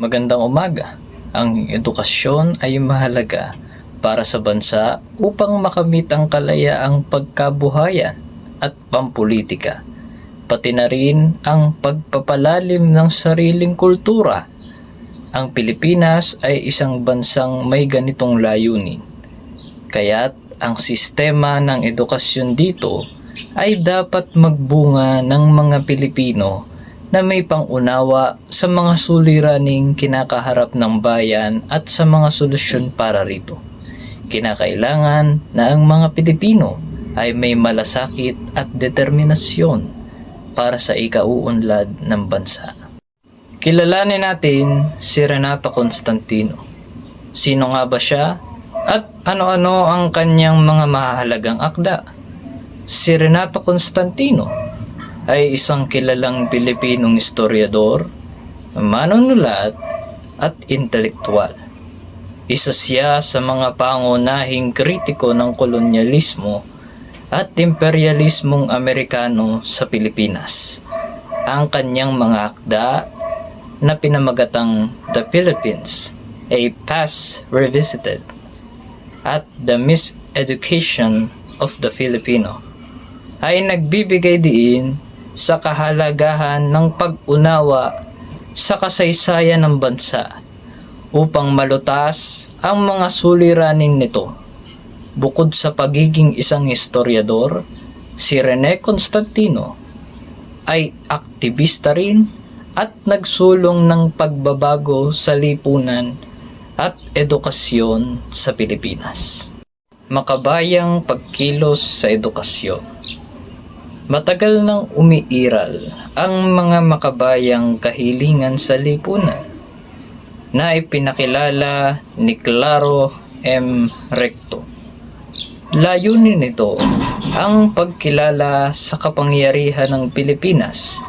Magandang umaga. Ang edukasyon ay mahalaga para sa bansa upang makamit ang kalayaang pagkabuhayan at pampulitika, pati na rin ang pagpapalalim ng sariling kultura. Ang Pilipinas ay isang bansang may ganitong layunin, kaya't ang sistema ng edukasyon dito ay dapat magbunga ng mga Pilipino na may pangunawa sa mga suliraning kinakaharap ng bayan at sa mga solusyon para rito. Kinakailangan na ang mga Pilipino ay may malasakit at determinasyon para sa ikauunlad ng bansa. Kilalanin natin si Renato Constantino. Sino nga ba siya at ano-ano ang kanyang mga mahalagang akda? Si Renato Constantino ay isang kilalang Pilipinong historiador, manunulat at intelektual. Isa siya sa mga pangunahing kritiko ng kolonyalismo at imperialismong Amerikano sa Pilipinas. Ang kanyang mga akda na pinamagatang The Philippines, A Past Revisited at The Miseducation of the Filipino ay nagbibigay diin sa kahalagahan ng pag-unawa sa kasaysayan ng bansa upang malutas ang mga suliranin nito. Bukod sa pagiging isang historiador, si Rene Constantino ay aktivista rin at nagsulong ng pagbabago sa lipunan at edukasyon sa Pilipinas. Makabayang pagkilos sa edukasyon. Matagal nang umiiral ang mga makabayang kahilingan sa lipunan na ipinakilala ni Claro M. Recto. Layunin nito ang pagkilala sa kapangyarihan ng Pilipinas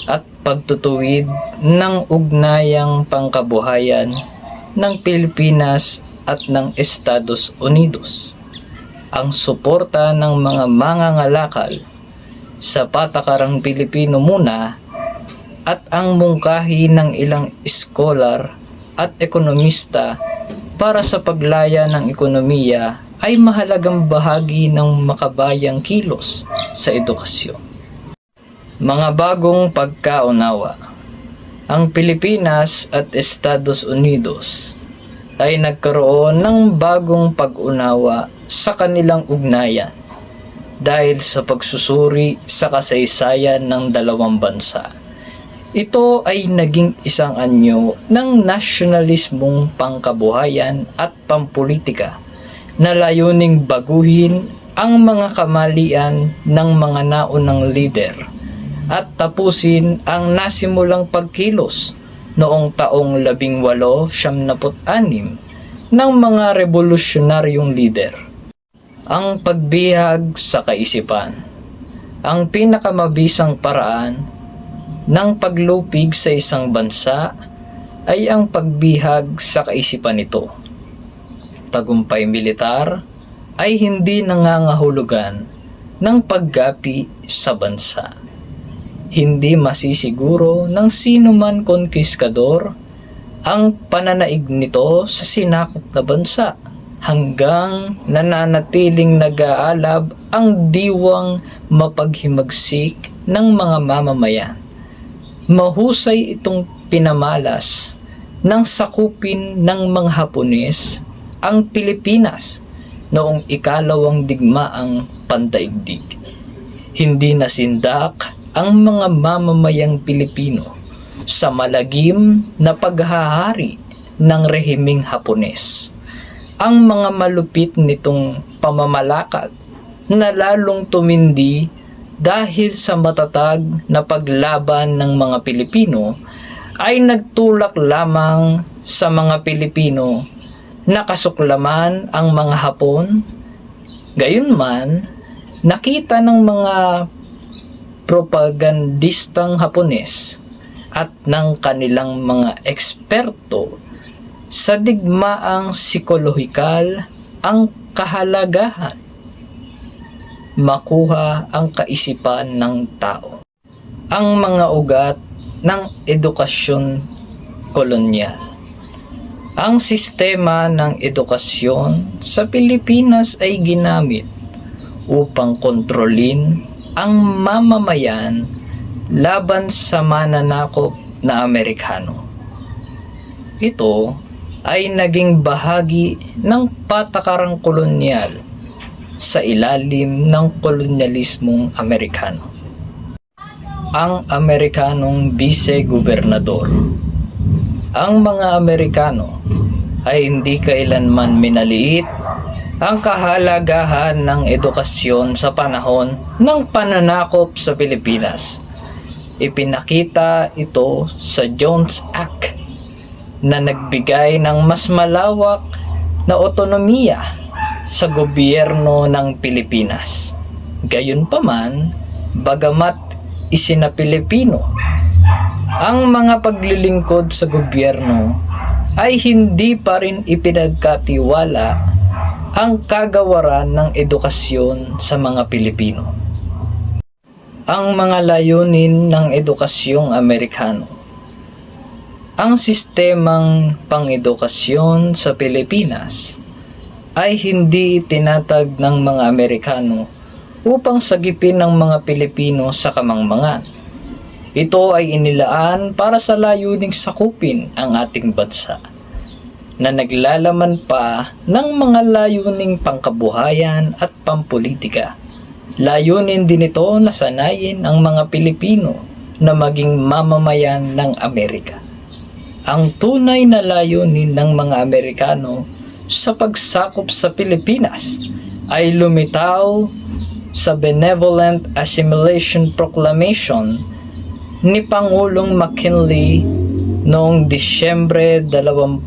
at pagtutuwid ng ugnayang pangkabuhayan ng Pilipinas at ng Estados Unidos. Ang suporta ng mga mangangalakal sa patakarang Pilipino muna at ang mungkahi ng ilang iskolar at ekonomista para sa paglaya ng ekonomiya ay mahalagang bahagi ng makabayang kilos sa edukasyon. Mga bagong pagkaunawa. Ang Pilipinas at Estados Unidos ay nagkaroon ng bagong pag-unawa sa kanilang ugnayan dahil sa pagsusuri sa kasaysayan ng dalawang bansa. Ito ay naging isang anyo ng nasyonalismong pangkabuhayan at pampolitika na layuning baguhin ang mga kamalian ng mga naunang lider at tapusin ang nasimulang pagkilos noong taong 1896 ng mga revolusyonaryong lider. Ang pagbihag sa kaisipan. Ang pinakamabisang paraan ng paglupig sa isang bansa ay ang pagbihag sa kaisipan nito. Tagumpay militar ay hindi nangangahulugan ng paggapi sa bansa. Hindi masisiguro ng sinuman konkiskador ang pananaig nito sa sinakop na bansa hanggang nananatiling nag-aalab ang diwang mapaghimagsik ng mga mamamayan. Mahusay itong pinamalas ng sakupin ng mga Hapones ang Pilipinas noong ikalawang digmaang pandaigdig. Hindi nasindak ang mga mamamayang Pilipino sa malagim na paghahari ng rehimeng Hapones. Ang mga malupit nitong pamamalakad na lalong tumindi dahil sa matatag na paglaban ng mga Pilipino ay nagtulak lamang sa mga Pilipino na kasuklaman ang mga Hapon. Gayunman, nakita ng mga propagandistang Hapones at ng kanilang mga eksperto sa digmaang psikolohikal ang kahalagahan makuha ang kaisipan ng tao. Ang mga ugat ng edukasyon kolonyal. Ang sistema ng edukasyon sa Pilipinas ay ginamit upang kontrolin ang mamamayan laban sa mananakop na Amerikano. Ito ay naging bahagi ng patakarang kolonyal sa ilalim ng kolonyalismong Amerikano. Ang Amerikanong bise-gobernador. Ang mga Amerikano ay hindi kailanman minaliit ang kahalagahan ng edukasyon sa panahon ng pananakop sa Pilipinas. Ipinakita ito sa Jones Act na nagbigay ng mas malawak na otonomiya sa gobyerno ng Pilipinas. Gayunpaman, bagamat isinapilipino ang mga paglilingkod sa gobyerno, ay hindi pa rin ipinagkatiwala ang kagawaran ng edukasyon sa mga Pilipino. Ang mga layunin ng edukasyong Amerikano. Ang sistemang pang-edukasyon sa Pilipinas ay hindi itinatag ng mga Amerikano upang sagipin ng mga Pilipino sa kamangmangan. Ito ay inilaan para sa layuning sakupin ang ating bansa, na naglalaman pa ng mga layuning pangkabuhayan at pampolitika. Layunin din ito na sanayin ang mga Pilipino na maging mamamayan ng Amerika. Ang tunay na layunin ng mga Amerikano sa pagsakop sa Pilipinas ay lumitaw sa Benevolent Assimilation Proclamation ni Pangulong McKinley noong Disyembre 21,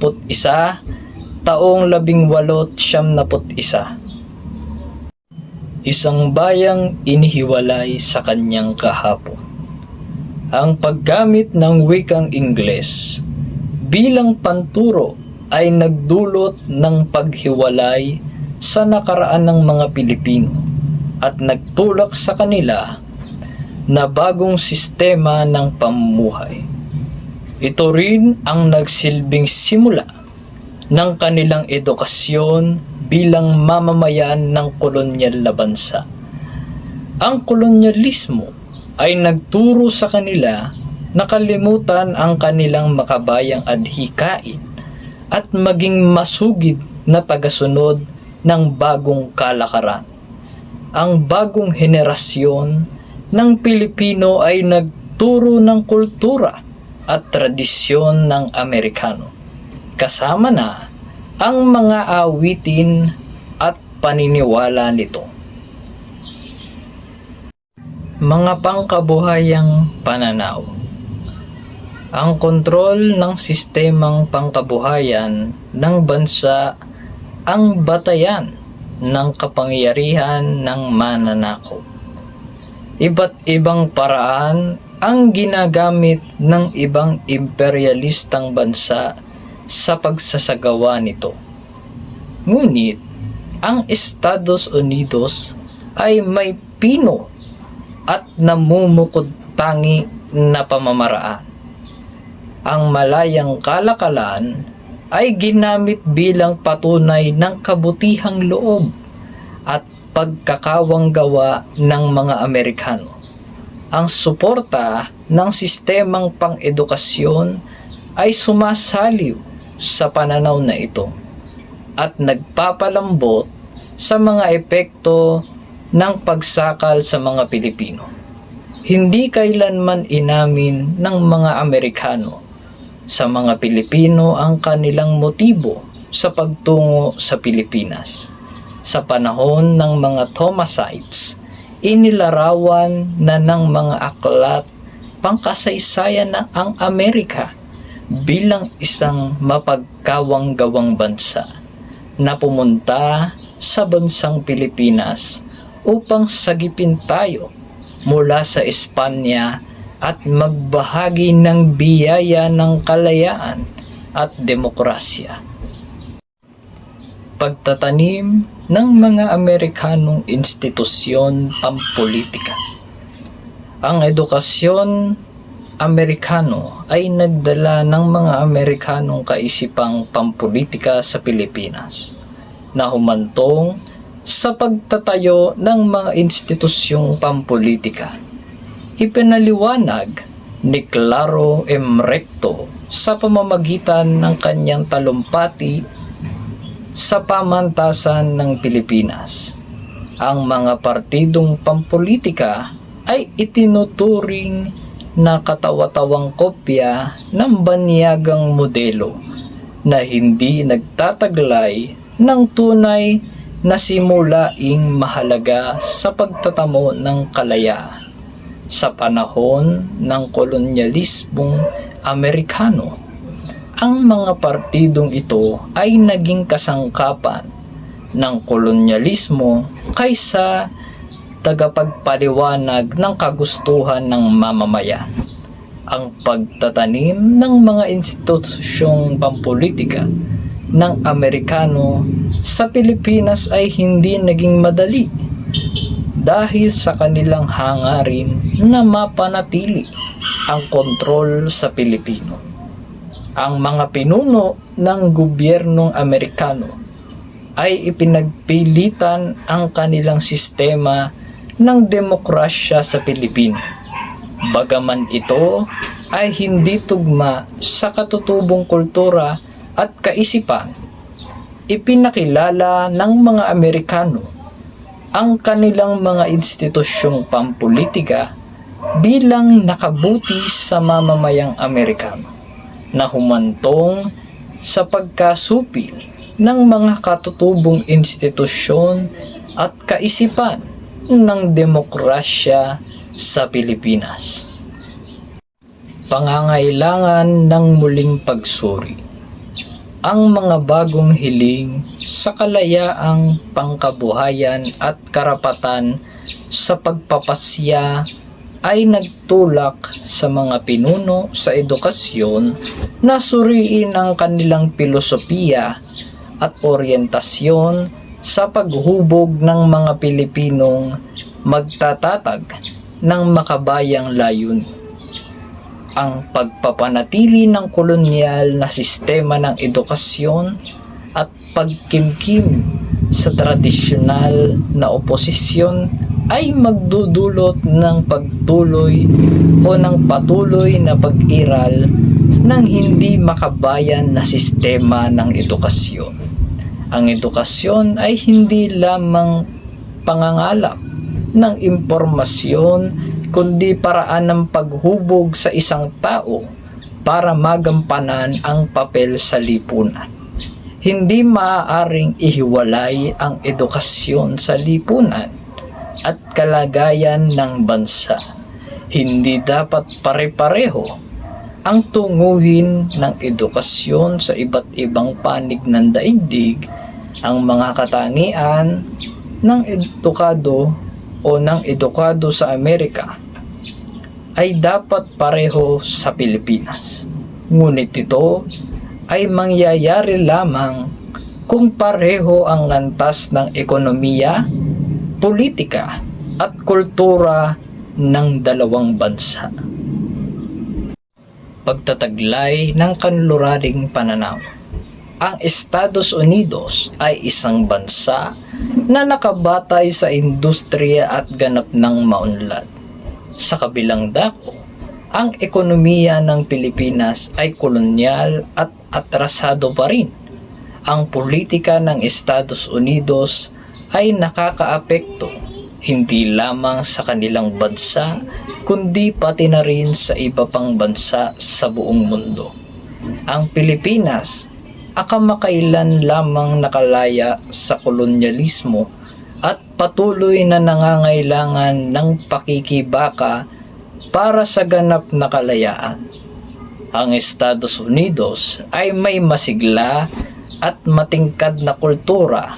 taong 1891. Isang bayang inihiwalay sa kanyang kahapon. Ang paggamit ng wikang Ingles bilang panturo ay nagdulot ng paghiwalay sa nakaraan ng mga Pilipino at nagtulak sa kanila na bagong sistema ng pamumuhay. Ito rin ang nagsilbing simula ng kanilang edukasyon bilang mamamayan ng kolonyal na bansa. Ang kolonyalismo ay nagturo sa kanila na kalimutan ang kanilang makabayang adhikain at maging masugid na tagasunod ng bagong kalakaran. Ang bagong henerasyon ng Pilipino ay nagturo ng kultura at tradisyon ng Amerikano, kasama na ang mga awitin at paniniwala nito. Mga pangkabuhayang pananaw. Ang kontrol ng sistemang pangkabuhayan ng bansa ang batayan ng kapangyarihan ng mananakop. Iba't ibang paraan ang ginagamit ng ibang imperialistang bansa sa pagsasagawa nito. Ngunit, ang Estados Unidos ay may pino at namumukod tangi na pamamaraan. Ang malayang kalakalan ay ginamit bilang patunay ng kabutihang loob at pagkakawang gawa ng mga Amerikano. Ang suporta ng sistemang pang-edukasyon ay sumasaliw sa pananaw na ito at nagpapalambot sa mga epekto ng pagsakal sa mga Pilipino. Hindi kailanman inamin ng mga Amerikano sa mga Pilipino ang kanilang motibo sa pagtungo sa Pilipinas. Sa panahon ng mga Thomasites, inilarawan na ng mga aklat pangkasaysayan ng ang Amerika bilang isang mapagkawang-gawang bansa na pumunta sa bansang Pilipinas upang sagipin tayo mula sa Espanya at magbahagi ng biyaya ng kalayaan at demokrasya. Pagtatanim ng mga Amerikanong institusyon pampolitika. Ang edukasyon Amerikano ay nagdala ng mga Amerikanong kaisipang pampolitika sa Pilipinas na humantong sa pagtatayo ng mga institusyong pampolitika. Ipinaliwanag ni Claro M. Recto sa pamamagitan ng kanyang talumpati sa pamantasan ng Pilipinas. Ang mga partidong pampolitika ay itinuturing na katawa-tawang kopya ng banyagang modelo na hindi nagtataglay ng tunay na simulaing mahalaga sa pagtatamo ng kalayaan. Sa panahon ng kolonyalismong Amerikano, ang mga partidong ito ay naging kasangkapan ng kolonyalismo kaysa tagapagpaliwanag ng kagustuhan ng mamamayan. Ang pagtatanim ng mga institusyong pampolitika ng Amerikano sa Pilipinas ay hindi naging madali dahil sa kanilang hangarin na mapanatili ang kontrol sa Pilipino. Ang mga pinuno ng gobyernong Amerikano ay ipinagpilitan ang kanilang sistema ng demokrasya sa Pilipinas. Bagaman ito ay hindi tugma sa katutubong kultura at kaisipan, ipinakilala ng mga Amerikano ang kanilang mga institusyong pampolitika bilang nakabuti sa mamamayang Amerikano na humantong sa pagkasupil ng mga katutubong institusyon at kaisipan ng demokrasya sa Pilipinas. Pangangailangan ng muling pagsuri. Ang mga bagong hiling sa kalayaang pangkabuhayan at karapatan sa pagpapasya ay nagtulak sa mga pinuno sa edukasyon na suriin ang kanilang filosofiya at oryentasyon sa paghubog ng mga Pilipinong magtatatag ng makabayang layunin. Ang pagpapanatili ng kolonyal na sistema ng edukasyon at pagkimkim sa tradisyonal na oposisyon ay magdudulot ng pagtuloy o ng patuloy na pag-iral ng hindi makabayan na sistema ng edukasyon. Ang edukasyon ay hindi lamang pangangalap ng impormasyon kundi paraan ng paghubog sa isang tao para magampanan ang papel sa lipunan. Hindi maaaring ihiwalay ang edukasyon sa lipunan at kalagayan ng bansa. Hindi dapat pare-pareho ang tunguhin ng edukasyon sa iba't ibang panig ng daigdig. Ang mga katangian ng edukado o ng edukado sa Amerika ay dapat pareho sa Pilipinas. Ngunit ito ay mangyayari lamang kung pareho ang antas ng ekonomiya, politika at kultura ng dalawang bansa. Pagtataglay ng kanluraring pananaw. Ang Estados Unidos ay isang bansa na nakabatay sa industriya at ganap ng maunlad. Sa kabilang dako, ang ekonomiya ng Pilipinas ay kolonyal at atrasado pa rin. Ang politika ng Estados Unidos ay nakakaapekto hindi lamang sa kanilang bansa kundi pati na rin sa iba pang bansa sa buong mundo. Ang Pilipinas akamakailan lamang nakalaya sa kolonyalismo at patuloy na nangangailangan ng pakikibaka para sa ganap na kalayaan. Ang Estados Unidos ay may masigla at matingkad na kultura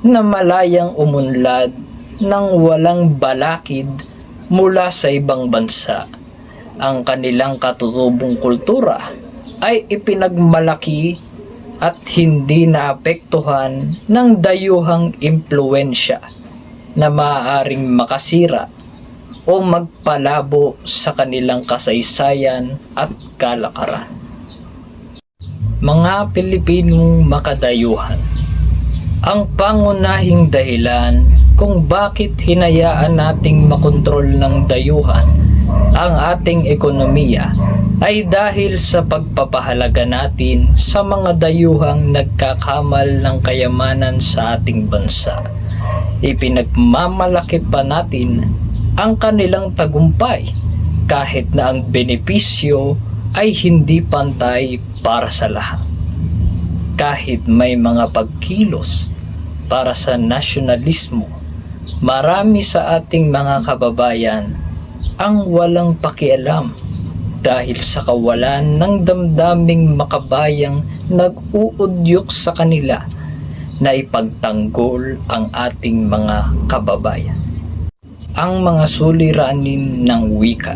na malayang umunlad ng walang balakid mula sa ibang bansa. Ang kanilang katutubong kultura ay ipinagmalaki at hindi naapektuhan ng dayuhang impluensya na maaaring makasira o magpalabo sa kanilang kasaysayan at kalakaran. Mga Pilipinong makadayuhan, ang pangunahing dahilan kung bakit hinayaan nating makontrol ng dayuhan ang ating ekonomiya ay dahil sa pagpapahalaga natin sa mga dayuhang nagkakamal ng kayamanan sa ating bansa. Ipinagmamalaki pa natin ang kanilang tagumpay kahit na ang benepisyo ay hindi pantay para sa lahat. Kahit may mga pagkilos para sa nasyonalismo, marami sa ating mga kababayan ang walang pakialam dahil sa kawalan ng damdaming makabayang nag-uudyok sa kanila na ipagtanggol ang ating mga kababayan. Ang mga suliranin ng wika.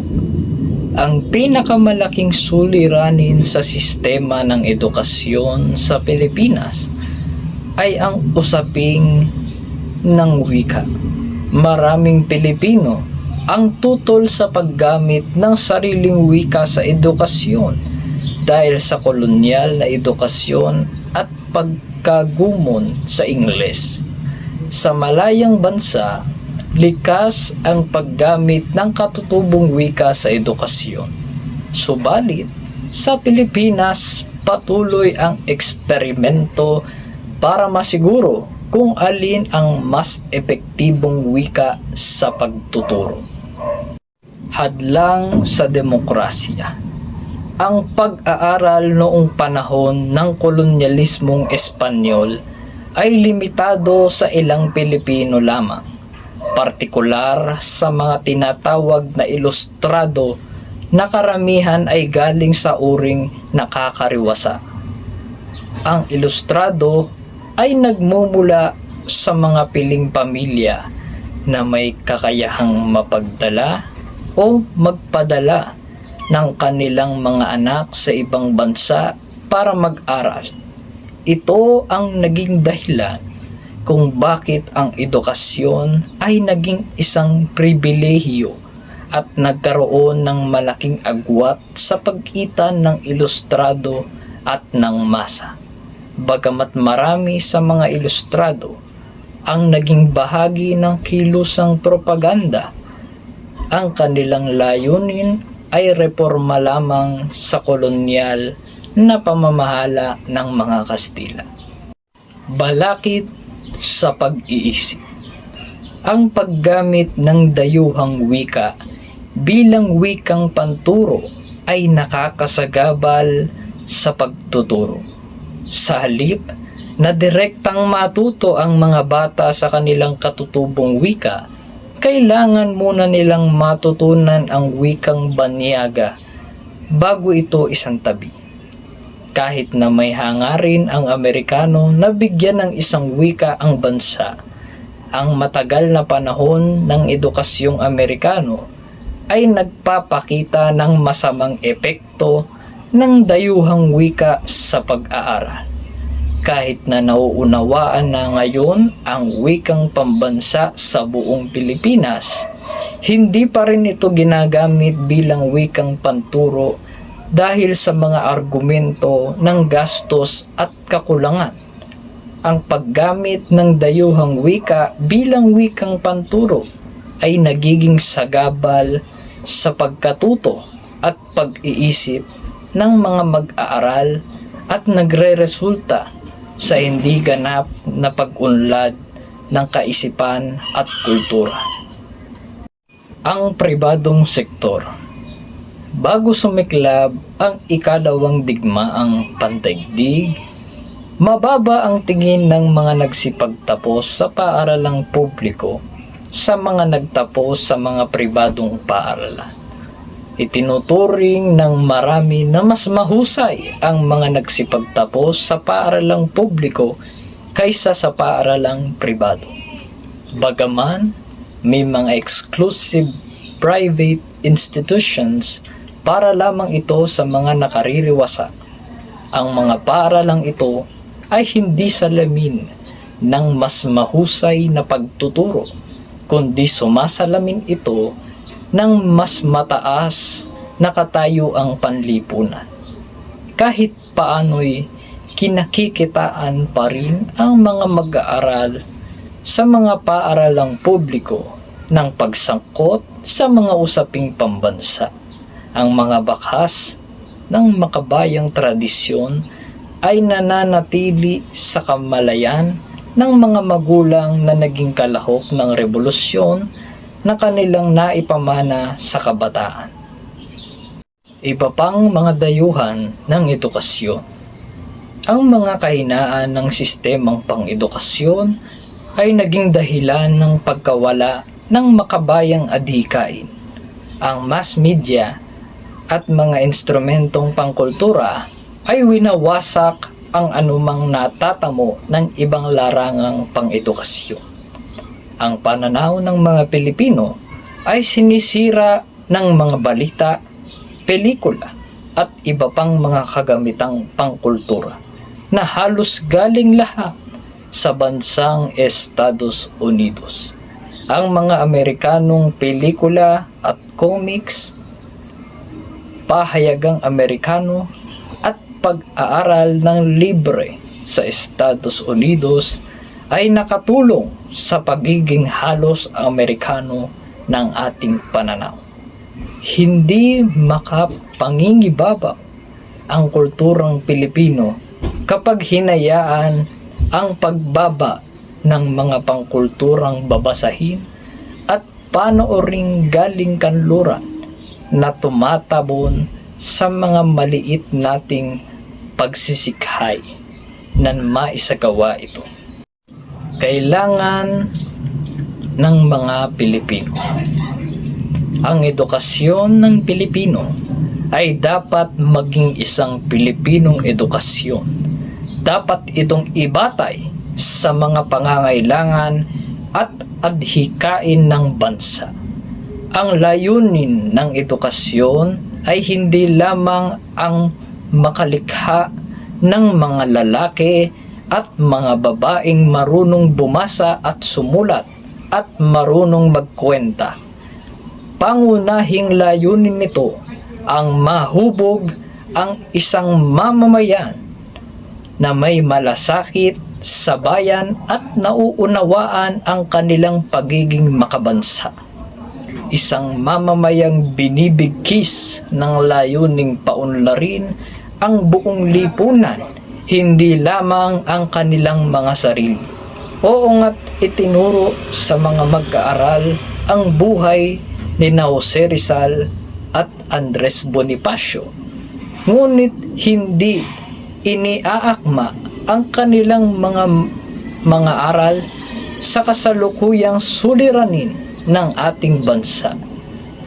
Ang pinakamalaking suliranin sa sistema ng edukasyon sa Pilipinas ay ang usaping ng wika. Maraming Pilipino ang tutol sa paggamit ng sariling wika sa edukasyon dahil sa kolonyal na edukasyon at pagkagumon sa Ingles. Sa malayang bansa, likas ang paggamit ng katutubong wika sa edukasyon. Subalit, sa Pilipinas, patuloy ang eksperimento para masiguro kung alin ang mas epektibong wika sa pagtuturo. Hadlang sa demokrasya. Ang pag-aaral noong panahon ng kolonyalismong Espanyol ay limitado sa ilang Pilipino lamang, partikular sa mga tinatawag na ilustrado na karamihan ay galing sa uring nakakariwasa. Ang ilustrado ay nagmumula sa mga piling pamilya na may kakayahang mapagdala o magpadala ng kanilang mga anak sa ibang bansa para mag-aral. Ito ang naging dahilan kung bakit ang edukasyon ay naging isang pribilehiyo at nagkaroon ng malaking agwat sa pagitan ng ilustrado at ng masa. Bagamat marami sa mga ilustrado ang naging bahagi ng kilusang propaganda, ang kanilang layunin ay reforma lamang sa kolonyal na pamamahala ng mga Kastila. Balakid sa pag-iisip. Ang paggamit ng dayuhang wika bilang wikang panturo ay nakakasagabal sa pagtuturo. Sa halip na direktang matuto ang mga bata sa kanilang katutubong wika, kailangan muna nilang matutunan ang wikang banyaga bago ito isantabi. Kahit na may hangarin ang Amerikano na bigyan ng isang wika ang bansa, ang matagal na panahon ng edukasyong Amerikano ay nagpapakita ng masamang epekto ng dayuhang wika sa pag-aaral. Kahit na nauunawaan na ngayon ang wikang pambansa sa buong Pilipinas, hindi pa rin ito ginagamit bilang wikang panturo dahil sa mga argumento ng gastos at kakulangan. Ang paggamit ng dayuhang wika bilang wikang panturo ay nagiging sagabal sa pagkatuto at pag-iisip ng mga mag-aaral at nagre-resulta sa hindi ganap na pag-unlad ng kaisipan at kultura. Ang pribadong sektor. Bago sumiklab ang ikalawang digmaang pandaigdig, mababa ang tingin ng mga nagsipagtapos sa paaralang publiko sa mga nagtapos sa mga pribadong paaralan. Itinuturing ng marami na mas mahusay ang mga nagsipagtapos sa paaralang publiko kaysa sa paaralang pribado. Bagaman may mga exclusive private institutions para lamang ito sa mga nakaririwasa, ang mga paaralang ito ay hindi salamin ng mas mahusay na pagtuturo, kundi sumasalamin ito ng mas mataas na katayuang panlipunan. Kahit paano'y kinakikitaan pa rin ang mga mag-aaral sa mga paaralang publiko ng pagsangkot sa mga usaping pambansa. Ang mga bakas ng makabayang tradisyon ay nananatili sa kamalayan ng mga magulang na naging kalahok ng revolusyon na kanilang naipamana sa kabataan. Iba pang mga dayuhan ng edukasyon. Ang mga kahinaan ng sistemang pang-edukasyon ay naging dahilan ng pagkawala ng makabayang adhikain. Ang mass media at mga instrumentong pangkultura ay winawasak ang anumang natatamo ng ibang larangang pang-edukasyon. Ang pananaw ng mga Pilipino ay sinisira ng mga balita, pelikula at iba pang mga kagamitang pangkultura na halos galing lahat sa bansang Estados Unidos. Ang mga Amerikanong pelikula at comics, pahayagang Amerikano at pag-aaral ng libre sa Estados Unidos ay nakatulong sa pagiging halos Amerikano ng ating pananaw. Hindi makapangingibabaw ang kulturang Pilipino kapag hinayaan ang pagbaba ng mga pangkulturang babasahin at panooring galing kanluran na tumatabon sa mga maliit nating pagsisikhay na maisagawa ito. Kailangan ng mga Pilipino. Ang edukasyon ng Pilipino ay dapat maging isang Pilipinong edukasyon. Dapat itong ibatay sa mga pangangailangan at adhikain ng bansa. Ang layunin ng edukasyon ay hindi lamang ang makalikha ng mga lalaki at mga babaeng marunong bumasa at sumulat at marunong magkwenta. Pangunahing layunin nito ang mahubog ang isang mamamayan na may malasakit sa bayan at nauunawaan ang kanilang pagiging makabansa. Isang mamamayang binibigkis ng layuning paunlarin ang buong lipunan, hindi lamang ang kanilang mga sarili. Oo nga't itinuro sa mga mag-aaral ang buhay ni Jose Rizal at Andres Bonifacio. Ngunit hindi iniaakma ang kanilang mga aral sa kasalukuyang suliranin ng ating bansa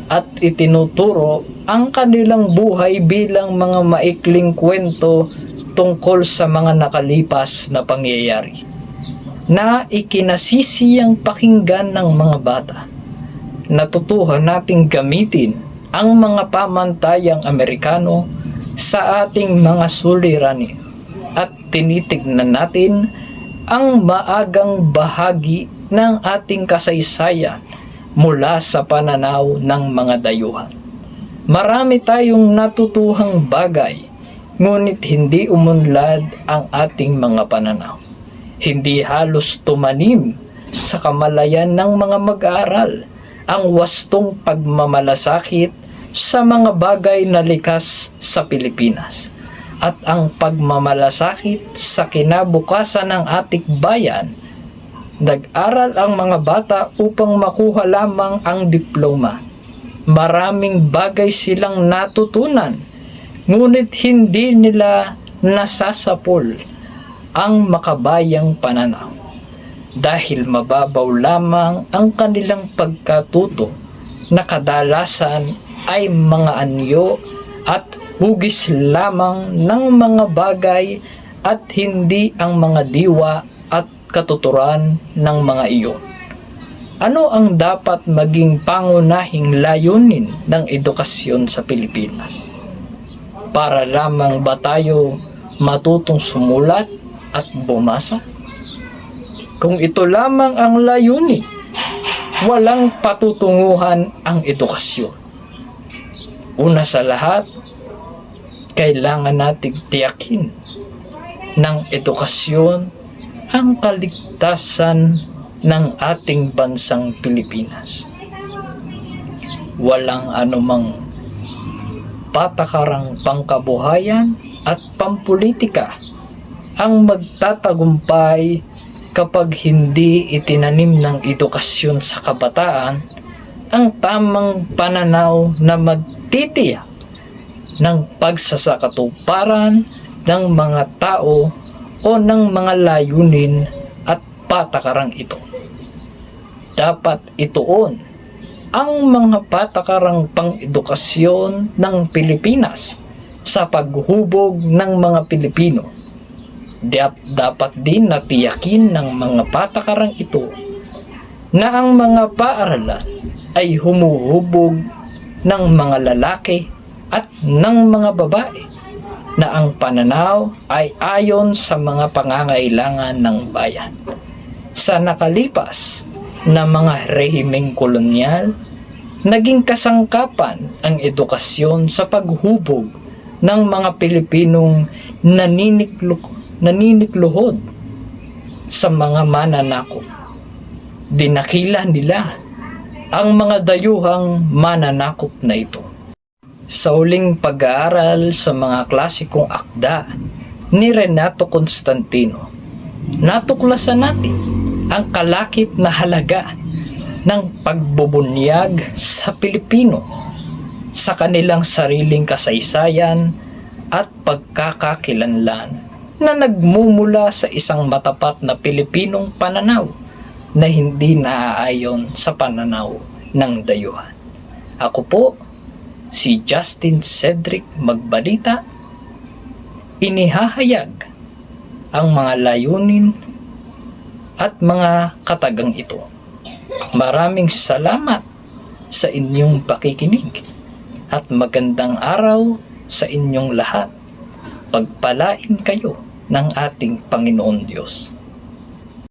at itinuturo ang kanilang buhay bilang mga maikling kwento tungkol sa mga nakalipas na pangyayari na ikinasisiyang pakinggan ng mga bata. Natutuhan nating gamitin ang mga pamantayang Amerikano sa ating mga suliranin at tinitignan natin ang maagang bahagi ng ating kasaysayan mula sa pananaw ng mga dayuhan. Marami tayong natutuhang bagay, ngunit hindi umunlad ang ating mga pananaw. Hindi halos tumanim sa kamalayan ng mga mag-aaral ang wastong pagmamalasakit sa mga bagay na likas sa Pilipinas at ang pagmamalasakit sa kinabukasan ng ating bayan. Nag-aral ang mga bata upang makuha lamang ang diploma. Maraming bagay silang natutunan, ngunit hindi nila nasasapol ang makabayang pananaw dahil mababaw lamang ang kanilang pagkatuto na kadalasan ay mga anyo at hugis lamang ng mga bagay at hindi ang mga diwa at katuturan ng mga iyon. Ano ang dapat maging pangunahing layunin ng edukasyon sa Pilipinas? Para lamang ba tayo matutong sumulat at bumasa? Kung ito lamang ang layunin, walang patutunguhan ang edukasyon. Una sa lahat, kailangan nating tiyakin ng edukasyon ang kaligtasan ng ating bansang Pilipinas. Walang anumang patakarang pangkabuhayan at pampolitika ang magtatagumpay kapag hindi itinanim ng edukasyon sa kabataan ang tamang pananaw na magtitiyak ng pagsasakatuparan ng mga tao o ng mga layunin at patakarang ito. Dapat ituon ang mga patakarang pang-edukasyon ng Pilipinas sa paghubog ng mga Pilipino. Dapat din natiyakin ng mga patakarang ito na ang mga paaralan ay humuhubog ng mga lalaki at ng mga babae, na ang pananaw ay ayon sa mga pangangailangan ng bayan. Sa nakalipas na mga rehimeng kolonyal, naging kasangkapan ang edukasyon sa paghubog ng mga Pilipinong naninikluhod sa mga mananakop. Dinakila nila ang mga dayuhang mananakop na ito. Sa uling pag-aaral sa mga klasikong akda ni Renato Constantino, natuklasan natin ang kalakip na halaga ng pagbubunyag sa Pilipino sa kanilang sariling kasaysayan at pagkakakilanlan na nagmumula sa isang matapat na Pilipinong pananaw na hindi naaayon sa pananaw ng dayuhan. Ako po, si Justin Cedric Magbalita, inihahayag ang mga layunin at mga katagang ito. Maraming salamat sa inyong pakikinig at magandang araw sa inyong lahat. Pagpalain kayo ng ating Panginoon Diyos.